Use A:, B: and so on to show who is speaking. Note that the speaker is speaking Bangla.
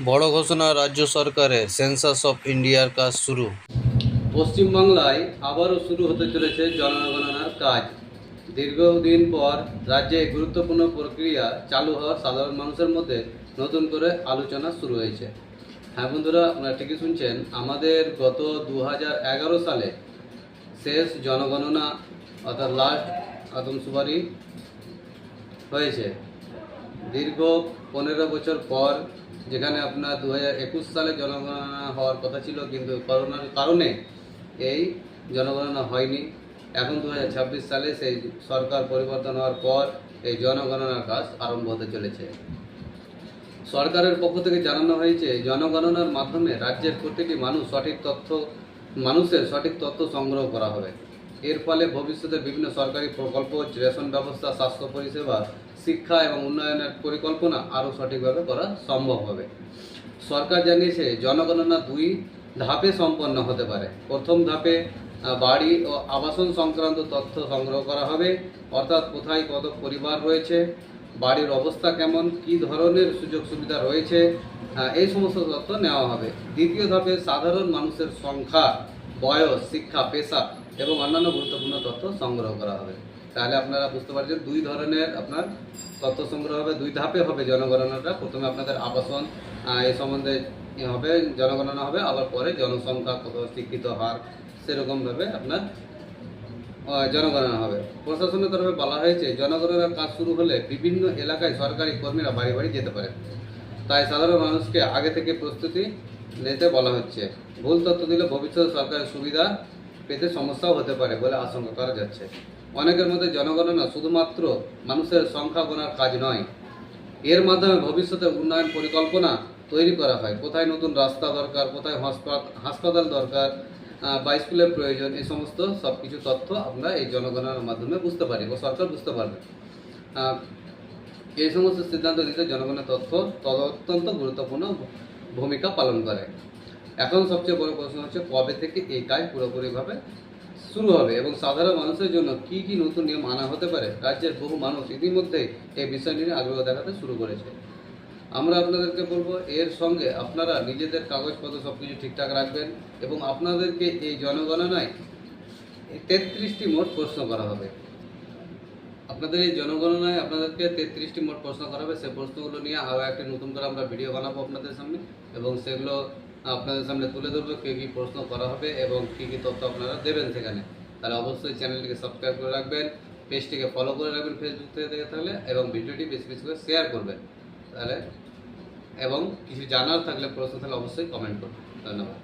A: বড় ঘোষণা রাজ্য সরকারের, সেন্সাস অফ ইন্ডিয়ার কাজ শুরু।
B: পশ্চিমবাংলায় আবারও শুরু হতে চলেছে জনগণনার কাজ। দীর্ঘদিন পর রাজ্যে গুরুত্বপূর্ণ প্রক্রিয়া চালু হওয়ার সাধারণ মানুষের মধ্যে নতুন করে আলোচনা শুরু হয়েছে। হ্যাঁ বন্ধুরা, আপনারা ঠিকই শুনছেন। আমাদের গত 2011 সালে শেষ জনগণনা অর্থাৎ লাস্ট আদমশুমারি হয়েছে। দীর্ঘ 15 বছর পর, যেখানে আপনার 2021 সালে জনগণনা হওয়ার কথা ছিল, কিন্তু করোনার কারণে এই জনগণনা হয়নি। এখন 2026 সালে সেই সরকার পরিবর্তন হওয়ার পর এই জনগণনার কাজ আরম্ভ হতে চলেছে। সরকারের পক্ষ থেকে জানানো হয়েছে, জনগণনার মাধ্যমে রাজ্যের প্রতিটি মানুষের সঠিক তথ্য সংগ্রহ করা হবে। এর ফলে ভবিষ্যতে বিভিন্ন সরকারি প্রকল্প, রেশন ব্যবস্থা, স্বাস্থ্য পরিষেবা, শিক্ষা এবং উন্নয়নের পরিকল্পনা আরও সঠিকভাবে করা সম্ভব হবে। সরকার জানিয়েছে, জনগণনা 2 ধাপে সম্পন্ন হতে পারে। প্রথম ধাপে বাড়ি ও আবাসন সংক্রান্ত তথ্য সংগ্রহ করা হবে, অর্থাৎ কোথায় কত পরিবার রয়েছে, বাড়ির অবস্থা কেমন, কী ধরনের সুযোগ সুবিধা রয়েছে, এই সমস্ত তথ্য নেওয়া হবে। দ্বিতীয় ধাপে সাধারণ মানুষের সংখ্যা, বয়স, শিক্ষা, পেশা এবং অন্যান্য গুরুত্বপূর্ণ তথ্য সংগ্রহ করা হবে। তাহলে আপনারা বুঝতে পারছেন, 2 ধরনের আপনার তথ্য সংগ্রহ হবে, 2 ধাপে হবে জনগণনাটা। প্রথমে আপনাদের আবাসন এই সম্বন্ধে হবে, জনগণনা হবে, আবার পরে জনসংখ্যা, কত শিক্ষিত হার, সেরকমভাবে আপনার জনগণনা হবে। প্রশাসনের তরফে বলা হয়েছে, জনগণনার কাজ শুরু হলে বিভিন্ন এলাকায় সরকারি কর্মীরা বাড়ি বাড়ি যেতে পারে। তাই সাধারণ মানুষকে আগে থেকে প্রস্তুতি নিতে বলা হচ্ছে। ভুল তথ্য দিলে ভবিষ্যতে সরকারের সুবিধা পেতে সমস্যাও হতে পারে বলে আশঙ্কা করা যাচ্ছে। অনেকের মধ্যে জনগণনা শুধুমাত্র মানুষের সংখ্যা গোনার কাজ নয়, এর মাধ্যমে ভবিষ্যতে উন্নয়ন পরিকল্পনা তৈরি করা হয়। কোথায় নতুন রাস্তা দরকার, কোথায় হাসপাতাল দরকার বা স্কুলের প্রয়োজন, এই সমস্ত সব কিছু তথ্য আমরা এই জনগণনার মাধ্যমে বুঝতে পারি বা সরকার বুঝতে পারবে। এই সমস্ত সিদ্ধান্ত নিতে জনগণের তথ্য অত্যন্ত গুরুত্বপূর্ণ ভূমিকা পালন করে। এখন সবচেয়ে বড় প্রশ্ন হচ্ছে, কবে থেকে এই কাজ পুরোপুরিভাবে শুরু হবে এবং সাধারণ মানুষের জন্য কি কি নতুন নিয়ম আনা হতে পারে। রাজ্যের বহু মানুষ ইতিমধ্যেই এই বিষয় নিয়ে আগ্রহ দেখাতে শুরু করেছে। আমরা আপনাদেরকে বলবো, এর সঙ্গে আপনারা নিজেদের কাগজপত্র সব কিছু ঠিকঠাক রাখবেন এবং আপনাদেরকে এই জনগণনায় 33টি মোট প্রশ্ন করা হবে। আপনাদের এই জনগণনায় আপনাদেরকে 33টি মোট প্রশ্ন করা হবে। সেই প্রশ্নগুলো নিয়ে আরও একটি নতুন করে আমরা ভিডিও বানাবো আপনাদের সামনে, এবং সেগুলো আপনাদের সামনে তুলে ধরবো, কী কী প্রশ্ন করা হবে এবং কী কী তথ্য আপনারা দেবেন সেখানে। তাহলে অবশ্যই চ্যানেলটিকে সাবস্ক্রাইব করে রাখবেন, পেজটিকে ফলো করে রাখবেন ফেসবুক থেকে দেখে থাকলে, এবং ভিডিওটি বেশি বেশি করে শেয়ার করবেন। তাহলে এবং কিছু জানার থাকলে, প্রশ্ন থাকলে অবশ্যই কমেন্ট করবেন। ধন্যবাদ।